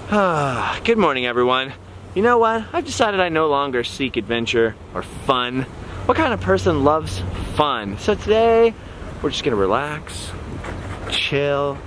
Good morning, everyone. You know what? I've decided I no longer seek adventure or fun. What kind of person loves fun? So today, we're just gonna relax, chill,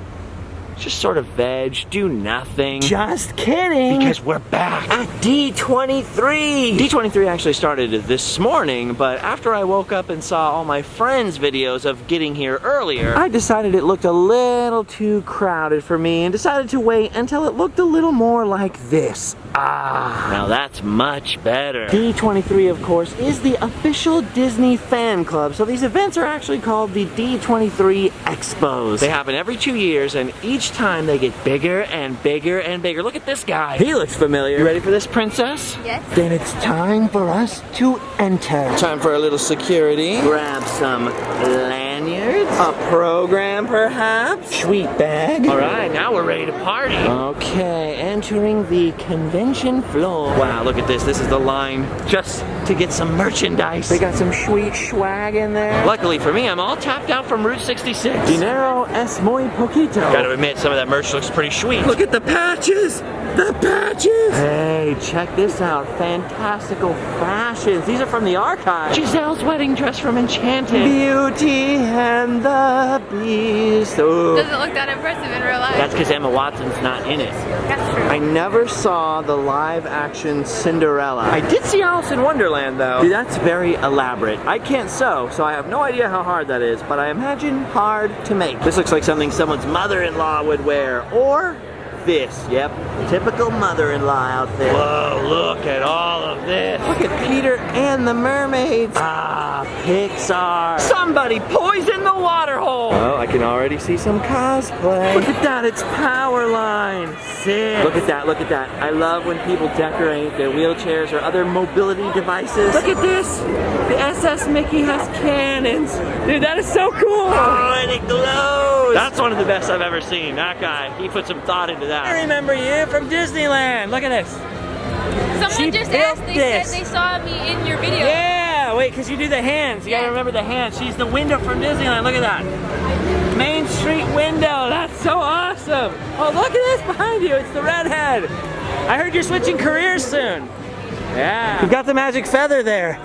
just sort of veg, do nothing. Just kidding! Because we're back at D23! D23 actually started this morning, but after I woke up and saw all my friends' videos of getting here earlier, I decided it looked a little too crowded for me and decided to wait until it looked a little more like this. Now that's much better. D23, of course, is the official Disney fan club, so these events are actually called the D23 Expos. They happen every 2 years, and each time they get bigger and bigger and bigger. Look at this guy. He looks familiar. You ready for this, princess? Yes. Then it's time for us to enter. Time for a little security. Grab some lanyards. A program, perhaps. Sweet bag. All right, now we're ready to party. Okay, entering the convention floor. Wow, look at this. This is the line just to get some merchandise. They got some sweet swag in there. Luckily for me, I'm all tapped out from Route 66. Dinero es muy poquito. Gotta admit, some of that merch looks pretty sweet. Look at the patches! The patches! Hey, check this out. Fantastical fashions. These are from the archive. Giselle's wedding dress from Enchanted. Beauty and the Beast. Oh. Doesn't look that impressive in real life. That's because Emma Watson's not in it. That's true. I never saw the live-action Cinderella. I did see Alice in Wonderland, though. Dude, that's very elaborate. I can't sew, so I have no idea how hard that is, but I imagine hard to make. This looks like something someone's mother-in-law would wear, or this. Yep, typical mother-in-law outfit. Whoa, look at all of this. Look at Peter and the mermaids. Ah, Pixar. Somebody poisoned the water hole. Oh, I can already see some cosplay. Look at that, it's Powerline. Sick. Look at that, look at that. I love when people decorate their wheelchairs or other mobility devices. Look at this. The SS Mickey has cannons. Dude, that is so cool. Oh, and it glows. That's one of the best I've ever seen. That guy, he put some thought into that. I remember you from Disneyland. Look at this. Someone just asked, they said they saw me in your video. Yeah, wait, because you do the hands. You gotta remember the hands. She's the window from Disneyland. Look at that. Main Street window. That's so awesome. Oh, look at this behind you. It's the redhead. I heard you're switching careers soon. Yeah. You've got the magic feather there.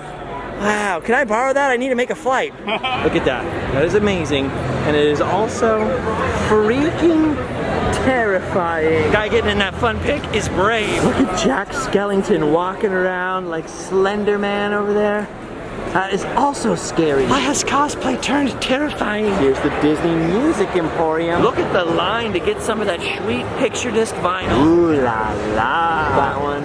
Wow, can I borrow that? I need to make a flight. Look at that. That is amazing. And it is also freaking terrifying. Guy getting in that fun pic is brave. Look at Jack Skellington walking around like Slender Man over there. That is also scary. Why has cosplay turned terrifying? Here's the Disney Music Emporium. Look at the line to get some of that sweet picture disc vinyl. Ooh la la. That one.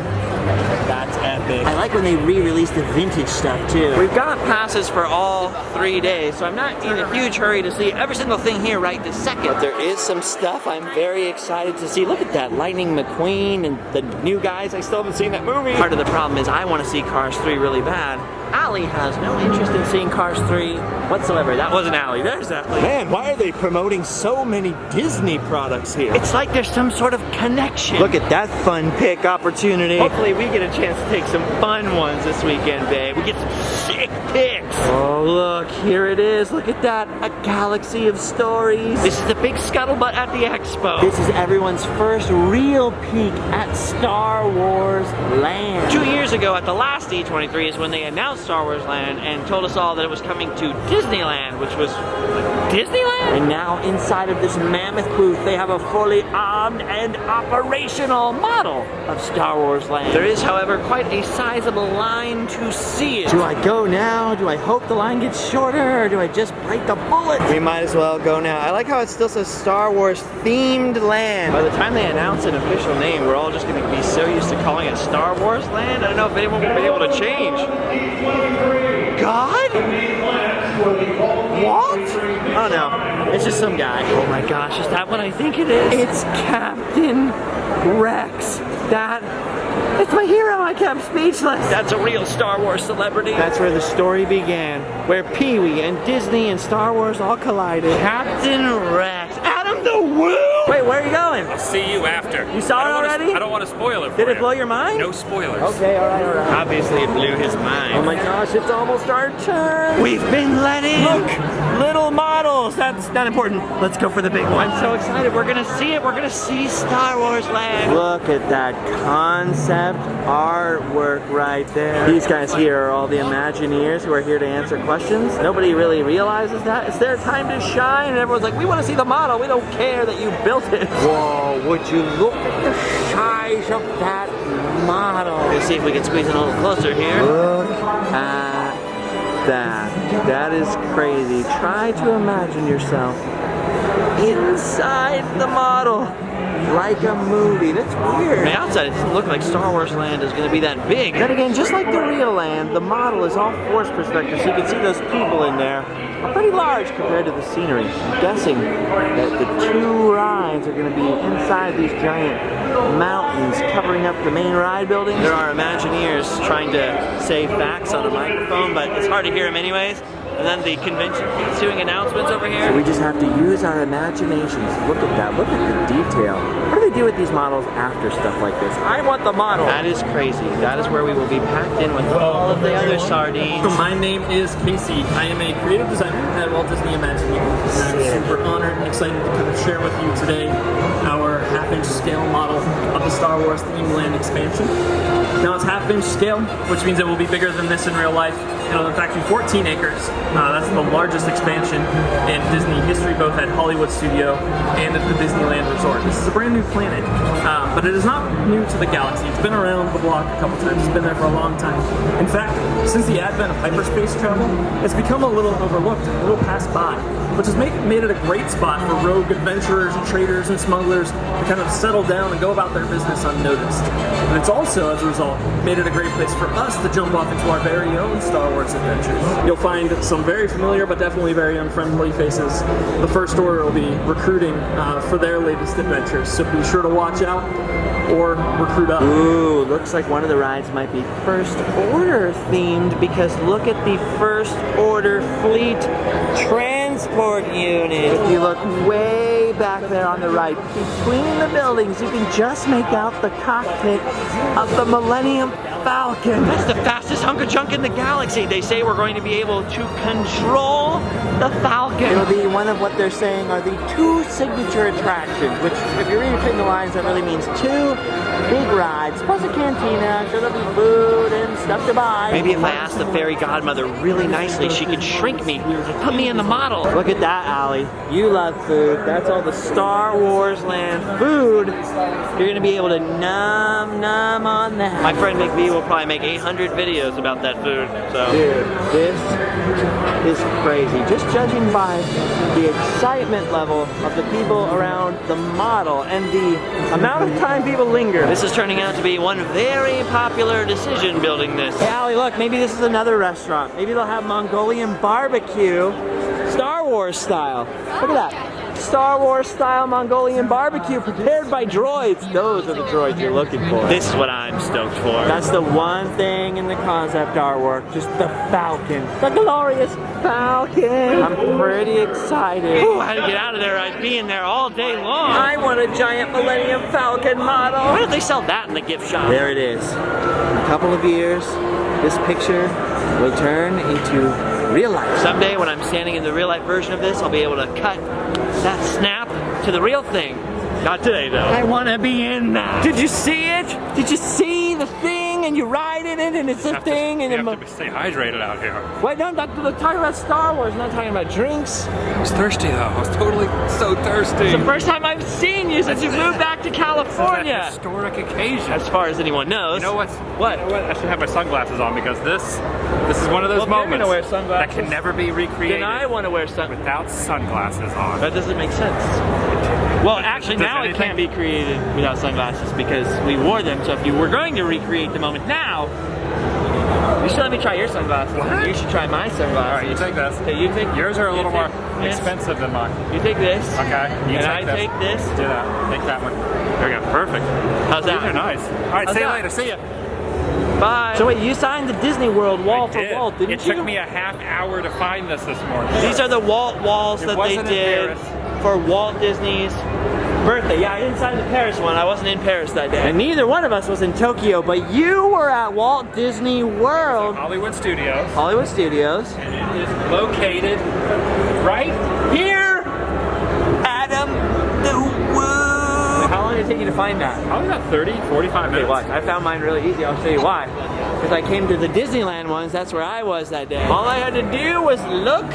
That's epic. I like when they re-release the vintage stuff too. We've got passes for all 3 days, so I'm not in a huge hurry to see every single thing here right this second. But there is some stuff I'm very excited to see. Look at that, Lightning McQueen and the new guys. I still haven't seen that movie. Part of the problem is I want to see Cars 3 really bad. Allie has no interest in seeing Cars 3 whatsoever. That wasn't Allie, there's Allie. Man, why are they promoting so many Disney products here? It's like there's some sort of connection. Look at that fun pick opportunity. Hopefully we get a chance to take some fun ones this weekend, babe. We get some sick pics. Oh, look, here it is. Look at that, a galaxy of stories. This is the big scuttlebutt at the expo. This is everyone's first real peek at Star Wars Land. 2 years ago at the last D23 is when they announced Star Wars Land and told us all that it was coming to Disneyland, which was Disneyland? And now inside of this mammoth booth, they have a fully armed and operational model of Star Wars Land. There is, however, quite a sizable line to see it. Do I go now? Do I hope the line gets shorter? Or do I just bite the bullet? We might as well go now. I like how it still says Star Wars themed land. By the time they announce an official name, we're all just going to be so used to calling it Star Wars Land. I don't know if anyone will be able to change. God? Walt? Oh no, it's just some guy. Oh my gosh, is that what I think it is? It's Captain Rex. It's my hero. I kept speechless. That's a real Star Wars celebrity. That's where the story began, where Pee-wee and Disney and Star Wars all collided. Captain Rex. Adam the Woo! Wait, where are you going? I'll see you after. You saw it already? I don't want to spoil it for Did you. it blow your mind? No spoilers. Okay, all right. Obviously, it blew his mind. Oh my gosh, it's almost our turn. We've been let in. Look, little models. That's not important. Let's go for the big one. I'm so excited. We're gonna see it. We're gonna see Star Wars Land. Look at that concept artwork right there. These guys here are all the Imagineers who are here to answer questions. Nobody really realizes that. It's their time to shine, and everyone's like, we want to see the model. We don't care that you built it. Whoa, would you look at the size of that model? Let's see if we can squeeze in a little closer here. Look at that. That is crazy. Try to imagine yourself inside the model. Like a movie. That's weird. From the outside, it doesn't look like Star Wars Land is going to be that big. Then again, just like the real land, the model is all forced perspective, so you can see those people in there are pretty large compared to the scenery. I'm guessing that the two rides are going to be inside these giant mountains covering up the main ride building. There are Imagineers trying to say facts on a microphone, but it's hard to hear them anyways. And then the convention keeps doing announcements over here. So we just have to use our imaginations. Look at that. Look at the detail. What do they do with these models after stuff like this? I want the model. That is crazy. That is where we will be packed in with all of the other sardines. So my name is Casey. I am a creative designer at Walt Disney Imagineering. I'm super honored and excited to kind of share with you today our half-inch scale model of the Star Wars themed land expansion. Now it's half-inch scale, which means it will be bigger than this in real life. It'll in fact be 14 acres. That's the largest expansion in Disney history, both at Hollywood Studio and at the Disneyland Resort. This is a brand new planet, but it is not new to the galaxy. It's been around the block a couple times. It's been there for a long time. In fact, since the advent of hyperspace travel, it's become a little overlooked, a little passed by, which has made it a great spot for rogue adventurers and traders and smugglers to kind of settle down and go about their business unnoticed. And it's also, as a result, made it a great place for us to jump off into our very own Star Wars adventures. You'll find some very familiar but definitely very unfriendly faces. The First Order will be recruiting for their latest adventures, so be sure to watch out or recruit up. Ooh, looks like one of the rides might be First Order themed, because look at the First Order Fleet Transport Unit. If you look way back there on the right, between the buildings, you can just make out the cockpit of the Millennium Falcon. That's the fastest hunk of junk in the galaxy. They say we're going to be able to control the Falcon. It'll be one of what they're saying are the two signature attractions, which if you read between the lines, that really means two big rides, plus a cantina. Sure, there'll be food and stuff to buy. Maybe if I asked the fairy godmother really nicely, she could shrink me and put me in the model. Look at that, Allie. You love food. That's all the Star Wars Land food. You're gonna be able to nom on that. My friend McVie will probably make 800 videos about that food. So, dude, this is crazy. Just judging by the excitement level of the people around the model and the amount of time people linger. This is turning out to be one very popular decision building this. Hey, Allie, look, maybe this is another restaurant. Maybe they'll have Mongolian barbecue, Star Wars style. Look at that. Star Wars style Mongolian barbecue prepared by droids. Those are the droids you're looking for. This is what I'm stoked for. That's the one thing in the concept artwork, just the Falcon. The glorious Falcon. I'm pretty excited. Ooh, I had to get out of there. I'd be in there all day long. I want a giant Millennium Falcon model. Why don't they sell that in the gift shop? There it is. In a couple of years, this picture will turn into real life. Someday when I'm standing in the real life version of this, I'll be able to cut that snap to the real thing. Not today though. I want to be in that. Did you see it? Did you see the thing and you ride in it and it's a thing? And you have to stay hydrated out here. Wait, no, I'm talking about Star Wars, not talking about drinks. I was thirsty though. I was totally so thirsty. It's the first time I've seen you since you moved back to California. It's a historic occasion. As far as anyone knows. You know what? What? You know what? I should have my sunglasses on because this is one of those moments gonna wear sunglasses, that can never be recreated. Then I want to wear sunglasses. Without sunglasses on. That doesn't make sense. Well, actually, now it can't be created without sunglasses because we wore them. So if you were going to recreate the moment now, you should let me try your sunglasses. What? You should try my sunglasses. All right, you take this. Okay, you take. Yours are a little more this. expensive than mine. You take this. Okay. You and take I this. take this. Do that. Take that one. There we go. Perfect. How's that? These are nice. All right. How's See you that? later. See ya. Bye. So wait, you signed the Disney World wall for Walt, didn't it you? It took me a half hour to find this morning. These are the Walt walls that they wasn't in did Paris. for Walt Disney's birthday. Yeah, I didn't sign the Paris one. I wasn't in Paris that day. And neither one of us was in Tokyo, but you were at Walt Disney World. Hollywood Studios. Hollywood Studios. And it is located right here. Adam the Woo. How long did it take you to find that? Probably about 30, 45 minutes. Okay, watch. I found mine really easy. I'll show you why. Because I came to the Disneyland ones. That's where I was that day. All I had to do was look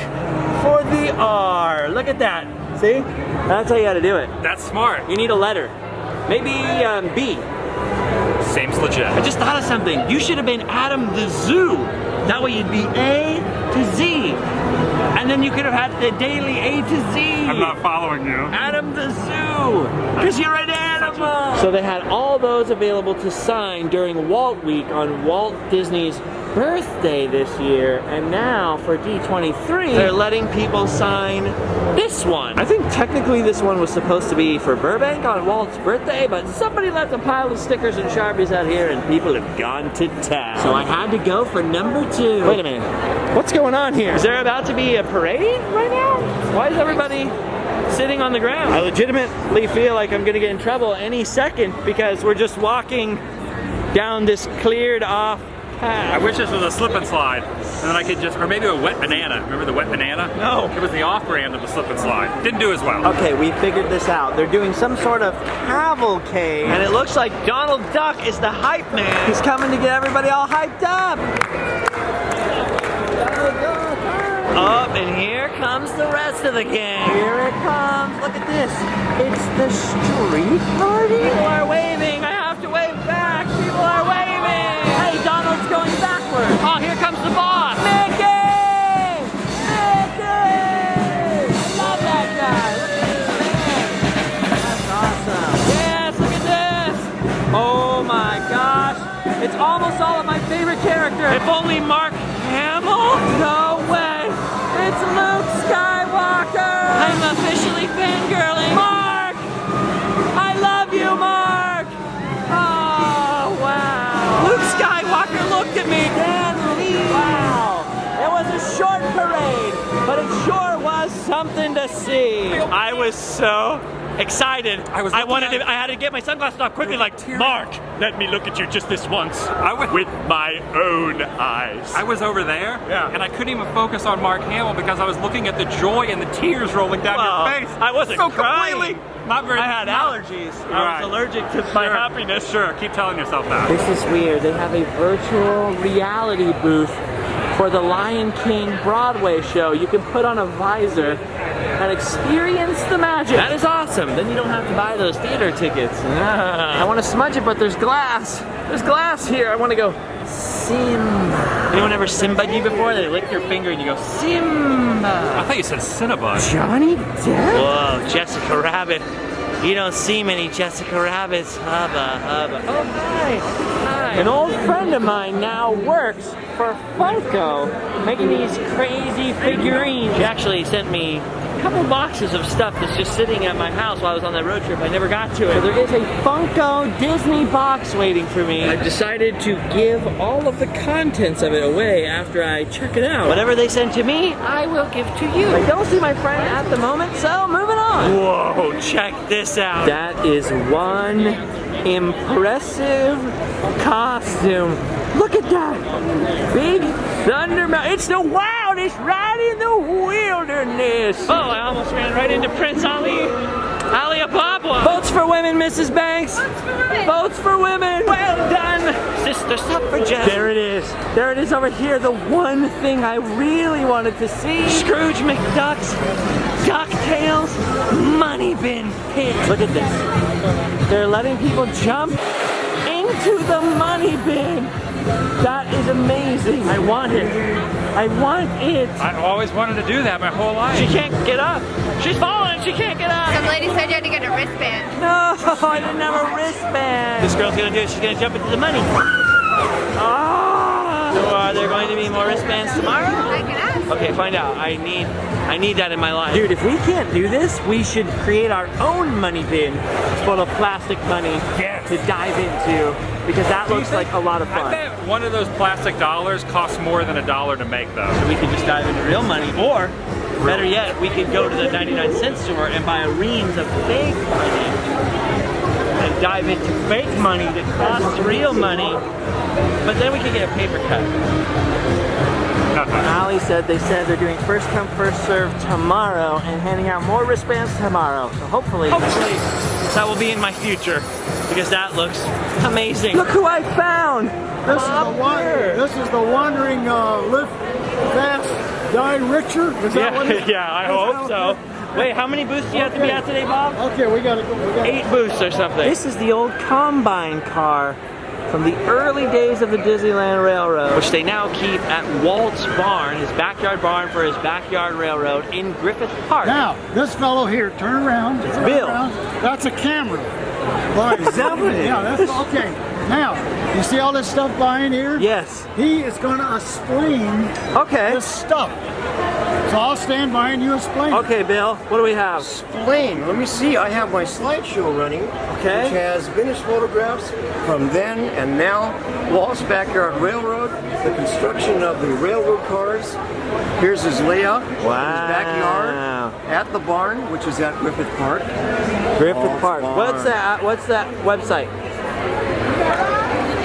for the R. Look at that. See? That's how you gotta do it. That's smart. You need a letter. Maybe B. Seems legit. I just thought of something. You should have been Adam the Zoo. That way you'd be A to Z. And then you could have had the daily A to Z. I'm not following you. Adam the Zoo. Because you're an animal. So they had all those available to sign during Walt Week on Walt Disney's birthday this year, and now for D23 they're letting people sign this one. I think technically this one was supposed to be for Burbank on Walt's birthday, but somebody left a pile of stickers and Sharpies out here and people have gone to town. So I had to go for number 2. Wait a minute, what's going on here? Is there about to be a parade right now? Why is everybody sitting on the ground? I legitimately feel like I'm gonna get in trouble any second because we're just walking down this cleared off path. I wish this was a slip and slide, and then I could just, or maybe a wet banana. Remember the wet banana? No. It was the off-brand of the slip and slide. Didn't do as well. Okay, we figured this out. They're doing some sort of cavalcade, and it looks like Donald Duck is the hype man. He's coming to get everybody all hyped up. Up, and here comes the rest of the gang. Here it comes. Look at this. It's the street party. People are waving. I have to wave back. People are waving. Hey, Donald's going backwards. Oh, here comes the boss. Mickey! Mickey! I love that guy. Look at this man. That's awesome. Yes, look at this. Oh my gosh. It's almost all of my favorite characters. If only Mark Hamill? No way. It's Luke Skywalker. I'm officially fangirling. Mark! I love you, Mark! Oh, wow. Luke Skywalker looked at me. Dan Lee. Wow. It was a short parade, but it sure was something to see. I was so excited. I had to get my sunglasses off quickly, like, Mark, let me look at you just this once. With my own eyes. I was over there, Yeah. and I couldn't even focus on Mark Hamill because I was looking at the joy and the tears rolling down your face. I wasn't so crying. completely. Not very. I had allergies. I Right. was allergic to my happiness. Sure, keep telling yourself that. This is weird. They have a virtual reality booth for the Lion King Broadway show. You can put on a visor and experience the magic. That is awesome. Then you don't have to buy those theater tickets. I want to smudge it, but there's glass. There's glass here. I want to go Simba. Anyone ever Simba'd you before? They lick your finger and you go Simba. I thought you said Cinnabon. Johnny Depp? Whoa, Jessica Rabbit. You don't see many Jessica Rabbits. Hubba, hubba. Oh, hi. Hi. An old friend of mine now works for Funko, making these crazy figurines. She actually sent me a couple boxes of stuff that's just sitting at my house while I was on that road trip. I never got to it. So there is a Funko Disney box waiting for me. I've decided to give all of the contents of it away after I check it out. Whatever they send to me, I will give to you. I don't see my friend at the moment, so moving on. Whoa, check this out. That is one impressive costume. Look at that. Big Thunder Mountain. It's the wildest ride in the wilderness. Oh, I almost ran right into Prince Ali. Ali Ababa. Votes for women, Mrs. Banks. Votes for women. Votes for women. Well done, sister suffragette. There it is. There it is over here. The one thing I really wanted to see. Scrooge McDuck's DuckTales Money Bin Pit. Look at this. They're letting people jump into the money bin. That is amazing. I want it. I want it. I always wanted to do that my whole life. She can't get up. She's falling. She can't get up. Some lady said you had to get a wristband. No, I didn't have a wristband. This girl's gonna do it. She's gonna jump into the money. Ah! So are there going to be more wristbands tomorrow? I can ask. Okay, find out. I need that in my life. Dude, if we can't do this, we should create our own money bin full of plastic money to dive into, because that looks like a lot of fun. I bet one of those plastic dollars costs more than $1 to make though. So we could just dive into real money, or Better yet, we could go to the 99-cent store and buy reams of fake money and dive into fake money that costs real money, but then we could get a paper cut. Ali said they're doing first come, first serve tomorrow and handing out more wristbands tomorrow. So hopefully that will be in my future because that looks amazing. Look who I found! This is the wandering live fast, die richer. Is that what it is? Yeah, I hope so. Wait, how many booths do you have to be at today, Bob? Okay, we gotta go. 8 booths or something. This is the old Combine car from the early days of the Disneyland Railroad, which they now keep at Walt's barn, his backyard barn for his backyard railroad in Griffith Park. Now, this fellow here, turn around. It's Bill. That's a camera. Boy, yeah, that's okay. Now, you see all this stuff behind here? Yes. He is going to explain this stuff. So I'll stand behind you and explain. Okay, Bill, what do we have? Explain. Let me see. I have my slideshow running, which has vintage photographs from then and now. Walt's Backyard Railroad, the construction of the railroad cars. Here's his layout. Wow. His backyard at the barn, which is at Griffith Park. Griffith Park. What's that website?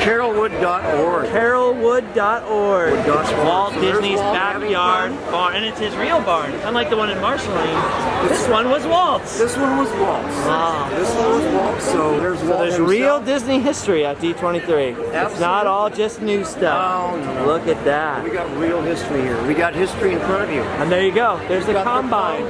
Carolwood.org. Carolwood.org. Walt So Disney's Walt backyard barn, and it's his real barn. Unlike the one in Marceline, this one was Walt's. This one was Walt's. Wow. This one was Walt's. So there's Walt There's himself. real Disney history at D23. It's not all just new stuff. Oh, no. Look at that. We got real history here. We got history in front of you. And there you go. There's the Combine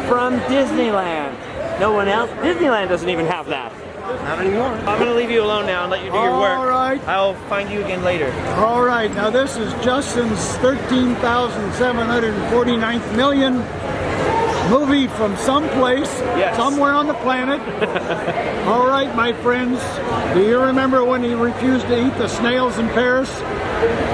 from Disneyland. No one else. Disneyland doesn't even have that. Not anymore. I'm going to leave you alone now and let you do your work. All right. I'll find you again later. All right. Now, this is Justin's 13,749th million movie from someplace, somewhere on the planet. All right, my friends. Do you remember when he refused to eat the snails in Paris?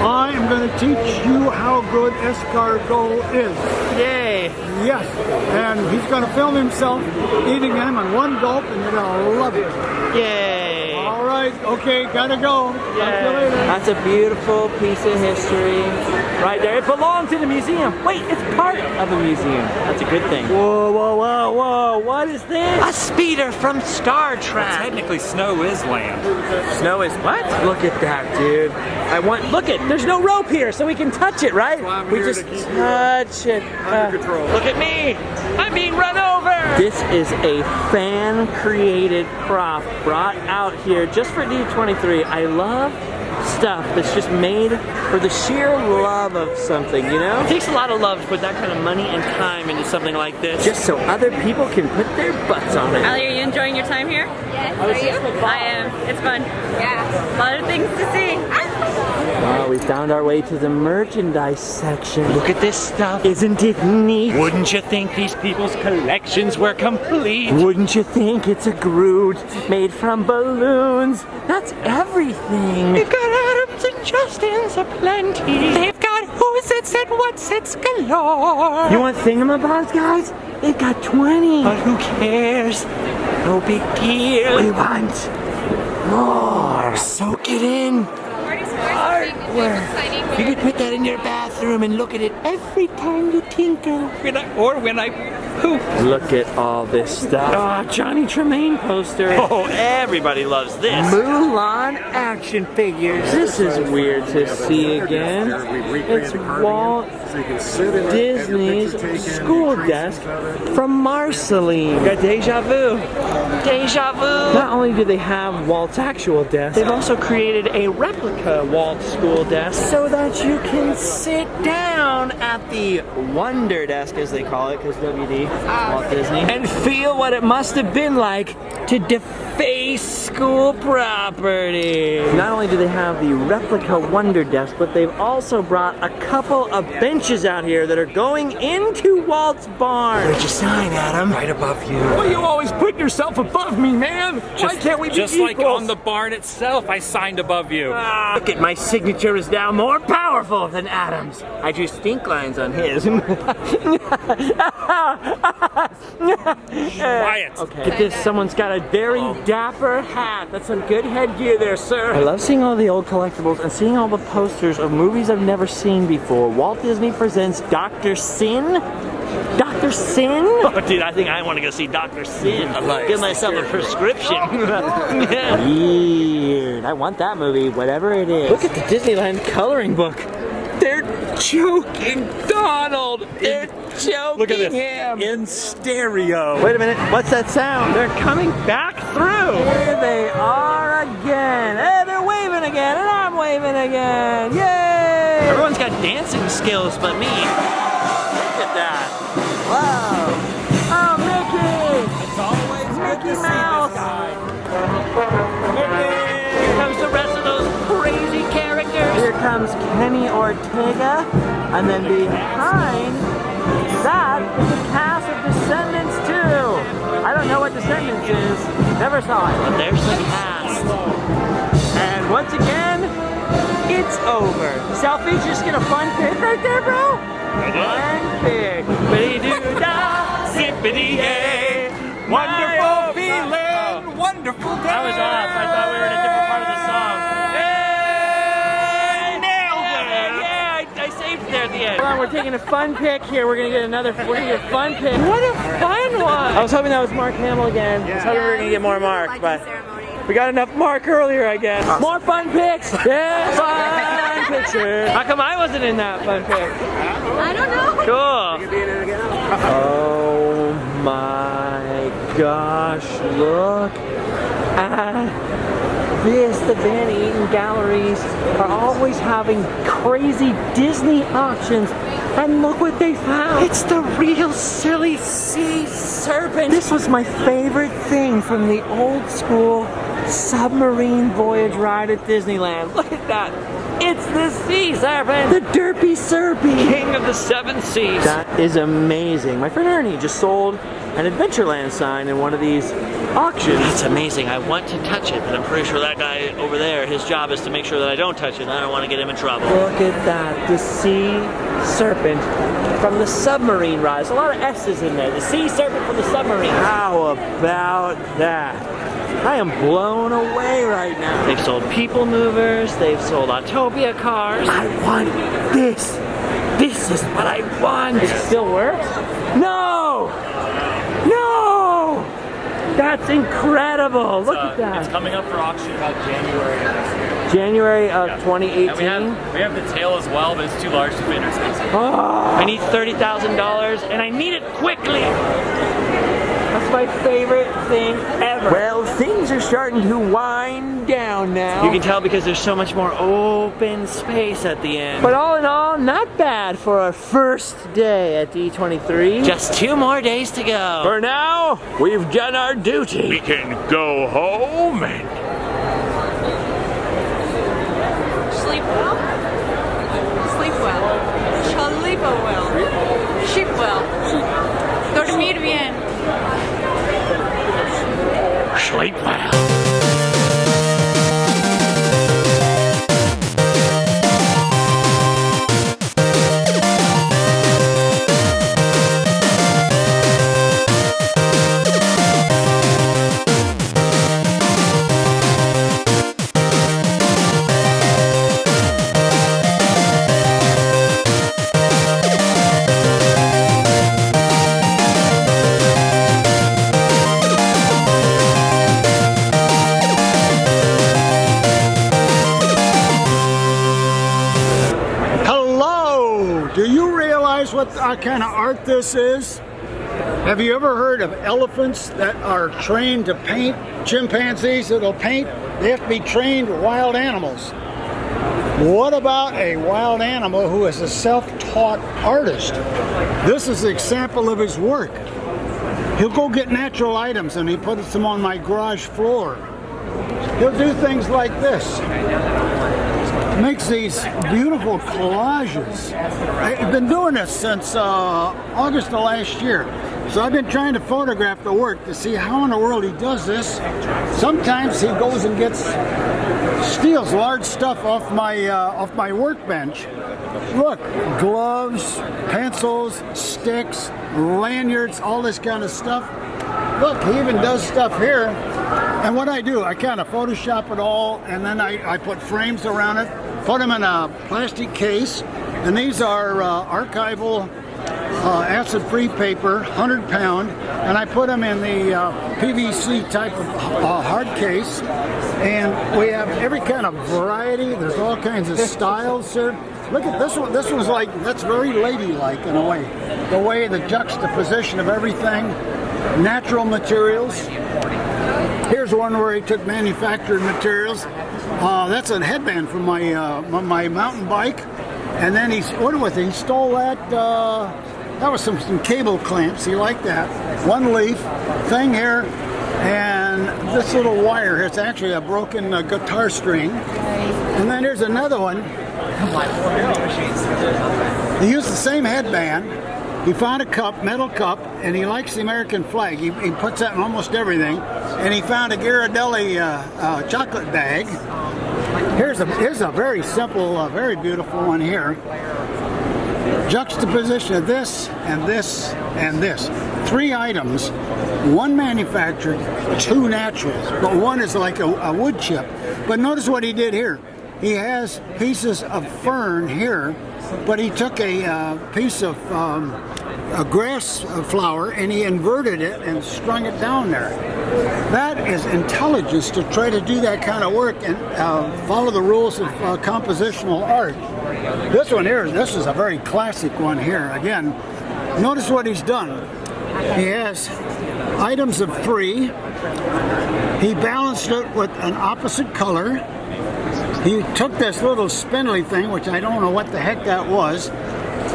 I am going to teach you how good escargot is. Yay! Yes, and he's going to film himself eating them in one gulp, and you're going to love it. Yay! All right, okay, gotta go. Talk to you later. That's a beautiful piece of history right there. It belongs in a museum. Wait, it's part of a museum. That's a good thing. Whoa, whoa, whoa, whoa. What is this? A speeder from Star Trek. Technically, snow is land. Snow is what? Look at that, dude. Look at, there's no rope here, so we can touch it, right? We just touch it. Under control. Look at me. I'm being run over. This is a fan-created prop brought out here just for D23. I love stuff that's just made for the sheer love of something, you know? It takes a lot of love to put that kind of money and time into something like this. Just so other people can put their butts on it. Ali, are you enjoying your time here? Yes. Are you? I am. It's fun. Yeah. A lot of things to see. Well, we found our way to the merchandise section. Look at this stuff. Isn't it neat? Wouldn't you think these people's collections were complete? Wouldn't you think it's a Groot made from balloons? That's everything. They've got Adams and Justins aplenty. They've got who's its and what's its galore. You want thingamabobs, guys? They've got 20. But who cares? No big deal. We want more. Soak it in. Artwork. You could put that in your bathroom and look at it every time you tinker. When I poop. Look at all this stuff. Oh, Johnny Tremaine poster. Oh, everybody loves this. Mulan action figures. This is weird to see again. It's Walt Disney's school desk from Marceline. Got deja vu. Deja vu. Not only do they have Walt's actual desk, they've also created a replica Walt school desk so that you can sit down at the Wonder Desk, as they call it, because WD, Walt Disney, and feel what it must have been like to deface school property. Not only do they have the replica Wonder Desk, but they've also brought a couple of benches out here that are going into Walt's barn. Where'd you sign, Adam? Right above you. Well, you always put yourself above me, man. Why can't we be just equals? like on the barn itself, I signed above you. Look at my signature is now more powerful than Adam's. I drew stink lines on his. Quiet. Okay. Get this, someone's got a very dapper hat. That's some good headgear there, sir. I love seeing all the old collectibles and seeing all the posters of movies I've never seen before. Walt Disney presents Dr. Sin. Dr. Sin? Oh, dude, I think I want to go see Dr. Sin. Give myself a prescription. Weird. I want that movie, whatever it is. Look at the Disneyland coloring book. They're choking Donald. They're choking Look at this. him. In stereo. Wait a minute. What's that sound? They're coming back through. Here they are again. Hey, they're waving again, and I'm waving again. Yay! Everyone's got dancing skills but me. Look at that. Wow. Oh, Mickey. It's always Mickey Mouse. Mickey. Here comes the rest of those crazy characters. Here comes Kenny Ortega, and then behind that is the cast of Descendants 2. I don't know what Descendants is. Never saw it. But there's the cast. And once again, it's over. Selfie, just get a fun pic right there, bro. Fun pic. Zippity-doo-dah, zippity-yay. Wonderful feeling, wonderful day. That was off. I thought we were in a different part of the song. Hey! Nailed it! Yeah, I saved it there at the end. Hold on, we're taking a fun pic here. We're gonna get another. We're gonna get a fun pic. What a fun one! I was hoping that was Mark Hamill again. I was hoping we were gonna get more Mark, but we got enough Mark earlier, I guess. More fun pics. Yeah, fun picture. How come I wasn't in that fun pic? I don't know. Cool. Oh my gosh, look at this. The Van Eaton galleries are always having crazy Disney auctions, and look what they found. It's the real silly sea serpent. This was my favorite thing from the old school submarine voyage ride at Disneyland. Look at that. It's the sea serpent. The derpy serpy. King of the seven seas. That is amazing. My friend Ernie just sold an Adventureland sign in one of these auctions. That's amazing. I want to touch it, but I'm pretty sure that guy over there, his job is to make sure that I don't touch it, and I don't want to get him in trouble. Look at that. The sea serpent from the submarine ride. There's a lot of S's in there. The sea serpent from the submarine. How about that? I am blown away right now. They've sold people movers. They've sold Autopia cars. I want this. This is what I want. It still works? No! No! That's incredible. Look at that. It's coming up for auction about January of next year. January of 2018. And we have the tail as well, but it's too large to fit in our space. Oh, I need $30,000 and I need it quickly. That's my favorite thing ever. Well, things are starting to wind down now. You can tell because there's so much more open space at the end. But all in all, not bad for our first day at D23. Just 2 more days to go. For now, we've done our duty. We can go home and Sleep well. Sleep well. Chalipa well. Sheep well. Dormir bien. sleep well. What kind of art this is? Have you ever heard of elephants that are trained to paint? Chimpanzees that'll paint? They have to be trained wild animals. What about a wild animal who is a self-taught artist? This is an example of his work. He'll go get natural items and he puts them on my garage floor. He'll do things like this. Makes these beautiful collages. I've been doing this since August of last year. So I've been trying to photograph the work to see how in the world he does this. Sometimes he goes and steals large stuff off my workbench. Look, gloves, pencils, sticks, lanyards, all this kind of stuff. Look, he even does stuff here. And what I do, I kind of Photoshop it all, and then I put frames around it, put them in a plastic case, and these are archival acid-free paper, 100-pound, and I put them in the PVC type of hard case. And we have every kind of variety. There's all kinds of styles here. Look at this one. This one's like, that's very ladylike in a way. The way, the juxtaposition of everything, natural materials. Here's one where he took manufactured materials. That's a headband from my mountain bike. And then he stole that. That was some cable clamps. He liked that. One leaf thing here, and this little wire here. It's actually a broken guitar string. And then here's another one. He used the same headband. He found a cup, metal cup, and he likes the American flag. He puts that in almost everything. And he found a Ghirardelli chocolate bag. Here's a very simple, very beautiful one here. Juxtaposition of this and this and this. 3 items, 1 manufactured, 2 natural, but 1 is like a wood chip. But notice what he did here. He has pieces of fern here, but he took a piece of a grass flower and he inverted it and strung it down there. That is intelligence to try to do that kind of work and follow the rules of compositional art. This one here, this is a very classic one here. Again, notice what he's done. He has items of 3. He balanced it with an opposite color. He took this little spindly thing, which I don't know what the heck that was,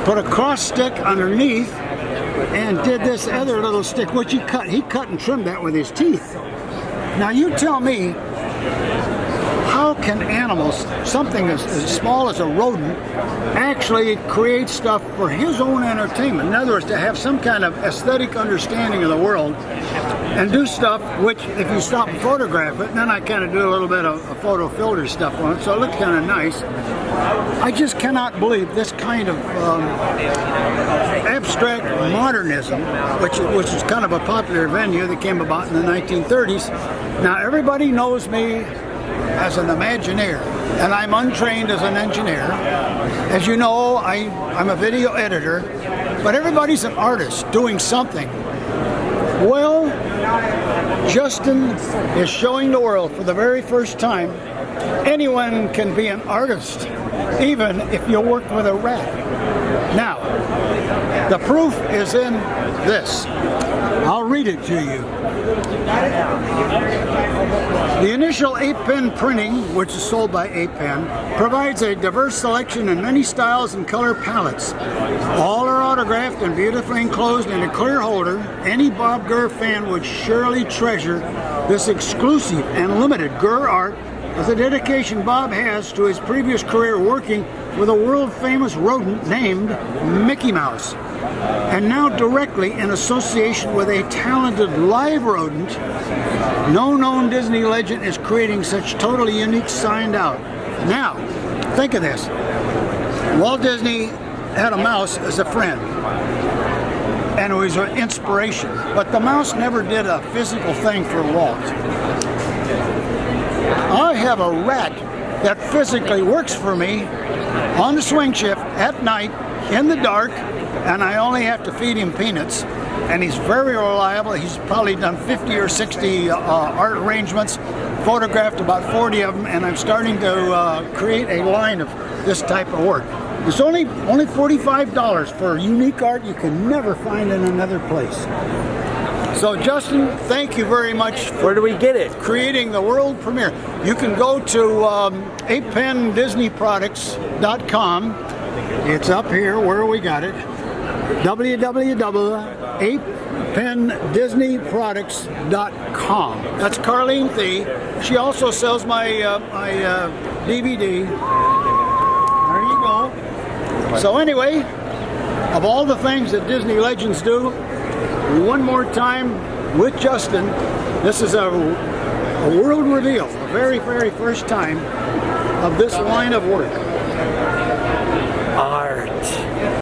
put a cross stick underneath, and did this other little stick, which he cut and trimmed that with his teeth. Now you tell me, how can animals, something as small as a rodent, actually create stuff for his own entertainment? In other words, to have some kind of aesthetic understanding of the world and do stuff which, if you stop and photograph it, and then I kind of do a little bit of photo filter stuff on it, so it looks kind of nice. I just cannot believe this kind of abstract modernism, which is kind of a popular venue that came about in the 1930s. Now everybody knows me as an Imagineer, and I'm untrained as an engineer. As you know, I'm a video editor, but everybody's an artist doing something. Well, Justin is showing the world for the very first time anyone can be an artist, even if you work with a rat. Now, the proof is in this. I'll read it to you. The initial 8-pen printing, which is sold by 8-pen, provides a diverse selection in many styles and color palettes. All are autographed and beautifully enclosed in a clear holder. Any Bob Gurr fan would surely treasure this exclusive and limited Gurr art as a dedication Bob has to his previous career working with a world-famous rodent named Mickey Mouse, and now directly in association with a talented live rodent. No known Disney legend is creating such totally unique signed out. Now, think of this. Walt Disney had a mouse as a friend, and it was an inspiration, but the mouse never did a physical thing for Walt. I have a rat that physically works for me on the swing shift at night in the dark, and I only have to feed him peanuts, and he's very reliable. He's probably done 50 or 60 art arrangements, photographed about 40 of them, and I'm starting to create a line of this type of work. It's only $45 for unique art you can never find in another place. So Justin, thank you very much. Where do we get it? Creating the world premiere. You can go to 8pendisneyproducts.com. It's up here where we got it. www.8pendisneyproducts.com. That's Carlene Thee. She also sells my DVD. There you go. So anyway, of all the things that Disney legends do, one more time with Justin, this is a world reveal, the very, very first time of this line of work.